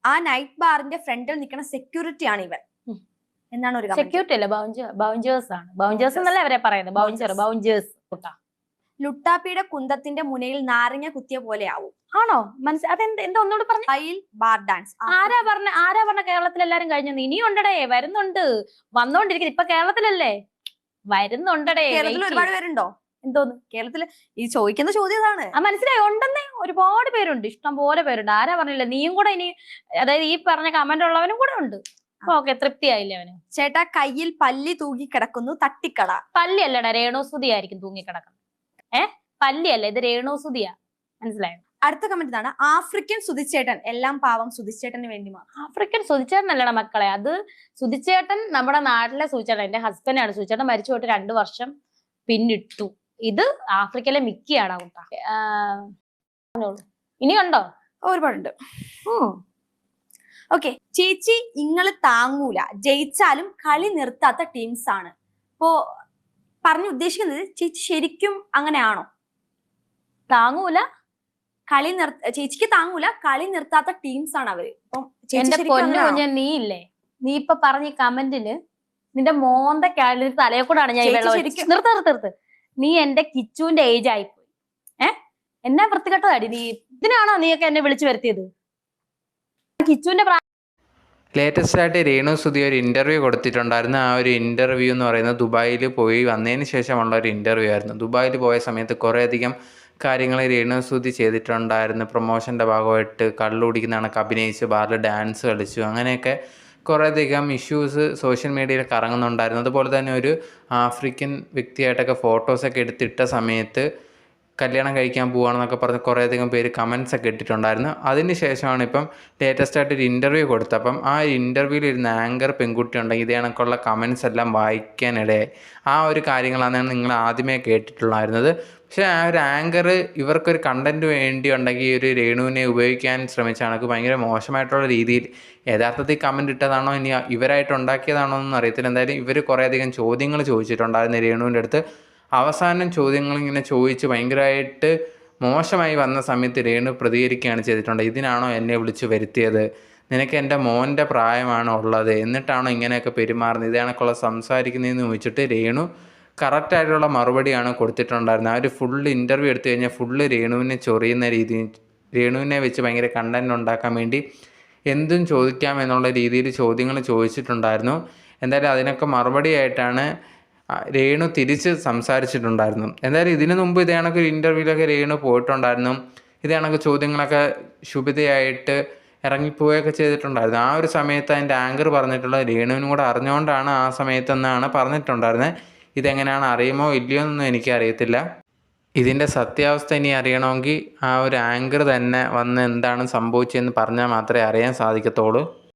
ആ നൈറ്റ് ബാറിന്റെ ഫ്രണ്ടിൽ നിൽക്കുന്ന സെക്യൂരിറ്റി ആണ് ഇവൻ എന്നാണ് ഒരു സെക്യൂരിറ്റി അല്ല, ബൗഞ്ചേഴ്സ് ആണ്. ബൗഞ്ചേഴ്സ് എന്നല്ല അവരെ പറയുന്നത്, ബൗഞ്ചേഴ്സ്. ലുട്ടാപ്പിയുടെ കുന്തത്തിന്റെ മുനയിൽ നാരങ്ങ കുത്തിയ പോലെ ആവും. ആണോ? അതെന്ത് എന്താ ഒന്നുകൂടെ പറഞ്ഞു? Bar dance. ആരാ പറഞ്ഞ കേരളത്തിൽ എല്ലാരും കഴിഞ്ഞു? ഇനിയും ഉണ്ടടേ, വരുന്നുണ്ട്, വന്നോണ്ടിരിക്കുന്നു. ഇപ്പൊ കേരളത്തിലല്ലേ, വരുന്നുണ്ടടേ. കേരളത്തിൽ ഒരുപാട് പേരുണ്ടോ? എന്തോന്ന് കേരളത്തില് ഈ ചോദിക്കുന്ന ചോദ്യം ഇതാണ്. മനസ്സിലായി, ഉണ്ടെന്നേ, ഒരുപാട് പേരുണ്ട്, ഇഷ്ടം പോലെ പേരുണ്ട്. ആരാ പറഞ്ഞില്ല? നീയും കൂടെ ഇനി, അതായത് ഈ പറഞ്ഞ കമന്റ് ഉള്ളവനും കൂടെ ഉണ്ട്. ഓക്കെ, തൃപ്തിയായില്ലേ അവന്? ചേട്ടാ കയ്യിൽ പല്ലി തൂങ്ങി കിടക്കുന്നു, തട്ടിക്കട. പല്ലി അല്ലടാ, രേണുസുതി ആയിരിക്കും തൂങ്ങിക്കിടക്കുന്നത്. പല്ലി അല്ല, ഇത് രേണുസുതിയാ. മനസ്സിലായോ? അടുത്ത കമന്റ് ഇതാണ്, ആഫ്രിക്കൻ സുധിച്ചേട്ടൻ. എല്ലാം പാവം സുധിച്ചേട്ടന് വേണ്ടി മാത്രം. ആഫ്രിക്കൻ സുധിച്ചേട്ടൻ അല്ലടാ മക്കളെ, അത് സുധിച്ചേട്ടൻ നമ്മുടെ നാട്ടിലെ സുധിച്ചേട്ടൻ. എന്റെ ഹസ്ബൻഡാണ് സുധിച്ചേട്ടൻ. മരിച്ചു പോയിട്ട് 2 വർഷം പിന്നിട്ടു. ഇത് ആഫ്രിക്കയിലെ മിക്കിയാണ് കൂട്ടാ. ഇനി ഉണ്ടോ? ഒരുപാടുണ്ട്. ഓക്കെ, ചേച്ചി ഇങ്ങള് താങ്ങൂല, ജയിച്ചാലും കളി നിർത്താത്ത ടീംസ് ആണ്. ഇപ്പോ പറഞ്ഞു ഉദ്ദേശിക്കുന്നത് ചേച്ചി ശരിക്കും അങ്ങനെയാണോ? താങ്ങൂല, ചേച്ചിക്ക് താങ്ങൂല, കളി നിർത്താത്ത ടീംസ് ആണ് അവര്. എന്റെ പൊന്നു കുഞ്ഞ, നീ ഇല്ലേ, നീ ഇപ്പൊ പറഞ്ഞ കമന്റില് നിന്റെ മോന്ത തലയെ കൂടാണ് ഞാൻ നിർത്ത്. നീ എന്റെ കിച്ചുവിന്റെ ഏജ് ആയിപ്പോയി. എന്നാ വൃത്തികെട്ടതാടി നീ. ഇതിനാണോ നീയൊക്കെ എന്നെ വിളിച്ചു വരുത്തിയത്? കിച്ചുവിന്റെ ലേറ്റസ്റ്റ് ആയിട്ട് രേണുസുതി ഒരു ഇൻ്റർവ്യൂ കൊടുത്തിട്ടുണ്ടായിരുന്നു. ആ ഒരു ഇൻ്റർവ്യൂ എന്ന് പറയുന്നത് ദുബായിൽ പോയി വന്നതിന് ശേഷമുള്ള ഒരു ഇൻ്റർവ്യൂ ആയിരുന്നു. ദുബായിൽ പോയ സമയത്ത് കുറേയധികം കാര്യങ്ങൾ രേണുസുതി ചെയ്തിട്ടുണ്ടായിരുന്നു. പ്രൊമോഷൻ്റെ ഭാഗമായിട്ട് കള്ളു കുടിക്കുന്ന കണക്ക് അഭിനയിച്ച് ബാറിൽ ഡാൻസ് കളിച്ചു. അങ്ങനെയൊക്കെ കുറേയധികം ഇഷ്യൂസ് സോഷ്യൽ മീഡിയയിൽ കറങ്ങുന്നുണ്ടായിരുന്നു. അതുപോലെ തന്നെ ഒരു ആഫ്രിക്കൻ വ്യക്തിയായിട്ടൊക്കെ ഫോട്ടോസൊക്കെ എടുത്തിട്ട സമയത്ത് കല്യാണം കഴിക്കാൻ പോവുകയാണെന്നൊക്കെ പറഞ്ഞ് കുറേയധികം പേര് കമൻസ് ഒക്കെ ഇട്ടിട്ടുണ്ടായിരുന്നു. അതിന് ശേഷമാണ് ഇപ്പം ലേറ്റസ്റ്റ് ആയിട്ട് ഒരു ഇൻ്റർവ്യൂ കൊടുത്തത്. അപ്പം ആ ഇൻ്റർവ്യൂവിൽ ഇരുന്ന ആങ്കർ പെൺകുട്ടി ഉണ്ടെങ്കിൽ ഇതേ കണക്കുള്ള കമൻസ് എല്ലാം വായിക്കാനിടയായി. ആ ഒരു കാര്യങ്ങളാണ് നിങ്ങൾ ആദ്യമേ കേട്ടിട്ടുണ്ടായിരുന്നത്. പക്ഷേ ആ ഒരു ആങ്കർ ഇവർക്കൊരു കണ്ടൻറ്റ് വേണ്ടി ഉണ്ടെങ്കിൽ ഒരു രേണുവിനെ ഉപയോഗിക്കാൻ ശ്രമിച്ച കണക്ക് ഭയങ്കര മോശമായിട്ടുള്ള രീതിയിൽ യഥാർത്ഥത്തിൽ കമൻറ്റ് ഇട്ടതാണോ ഇനി ഇവരായിട്ട് ഉണ്ടാക്കിയതാണോ എന്നൊന്നും അറിയത്തില്ല. എന്തായാലും ഇവർ കുറേയധികം ചോദ്യങ്ങൾ ചോദിച്ചിട്ടുണ്ടായിരുന്നു രേണുവിൻ്റെ അടുത്ത്. അവസാനം ചോദ്യങ്ങളിങ്ങനെ ചോദിച്ച് ഭയങ്കരമായിട്ട് മോശമായി വന്ന സമയത്ത് രേണു പ്രതികരിക്കുകയാണ് ചെയ്തിട്ടുണ്ട്. ഇതിനാണോ എന്നെ വിളിച്ച് വരുത്തിയത്? നിനക്ക് എൻ്റെ മോൻ്റെ പ്രായമാണോ ഉള്ളത്? എന്നിട്ടാണോ ഇങ്ങനെയൊക്കെ പെരുമാറുന്നത്? ഇതേണക്കുള്ള സംസാരിക്കുന്നതെന്ന് ചോദിച്ചിട്ട് രേണു കറക്റ്റായിട്ടുള്ള മറുപടിയാണ് കൊടുത്തിട്ടുണ്ടായിരുന്നത്. ആ ഒരു ഫുൾ ഇൻ്റർവ്യൂ എടുത്തു കഴിഞ്ഞാൽ ഫുള്ള് രേണുവിനെ ചൊറിയുന്ന രീതിയിൽ, രേണുവിനെ വെച്ച് ഭയങ്കര കണ്ടൻറ് ഉണ്ടാക്കാൻ വേണ്ടി എന്തും ചോദിക്കാം എന്നുള്ള രീതിയിൽ ചോദ്യങ്ങൾ ചോദിച്ചിട്ടുണ്ടായിരുന്നു. എന്തായാലും അതിനൊക്കെ മറുപടിയായിട്ടാണ് രേണു തിരിച്ച് സംസാരിച്ചിട്ടുണ്ടായിരുന്നു. എന്തായാലും ഇതിനു മുമ്പ് ഇതേ കണക്ക് ഒരു ഇൻ്റർവ്യൂവിലൊക്കെ രേണു പോയിട്ടുണ്ടായിരുന്നു. ഇതേ കണക്ക് ചോദ്യങ്ങളൊക്കെ ശുഭിതയായിട്ട് ഇറങ്ങിപ്പോവുകയൊക്കെ ചെയ്തിട്ടുണ്ടായിരുന്നു. ആ ഒരു സമയത്ത് അതിൻ്റെ ആങ്കർ പറഞ്ഞിട്ടുള്ളത് രേണുവിനും കൂടെ അറിഞ്ഞുകൊണ്ടാണ് ആ സമയത്തെന്നാണ് പറഞ്ഞിട്ടുണ്ടായിരുന്നത്. ഇതെങ്ങനെയാണ്, അറിയുമോ ഇല്ലയോ എന്നൊന്നും എനിക്കറിയത്തില്ല. ഇതിൻ്റെ സത്യാവസ്ഥ ഇനി അറിയണമെങ്കിൽ ആ ഒരു ആങ്കർ തന്നെ വന്ന് എന്താണ് സംഭവിച്ചതെന്ന് പറഞ്ഞാൽ മാത്രമേ അറിയാൻ സാധിക്കത്തുള്ളൂ.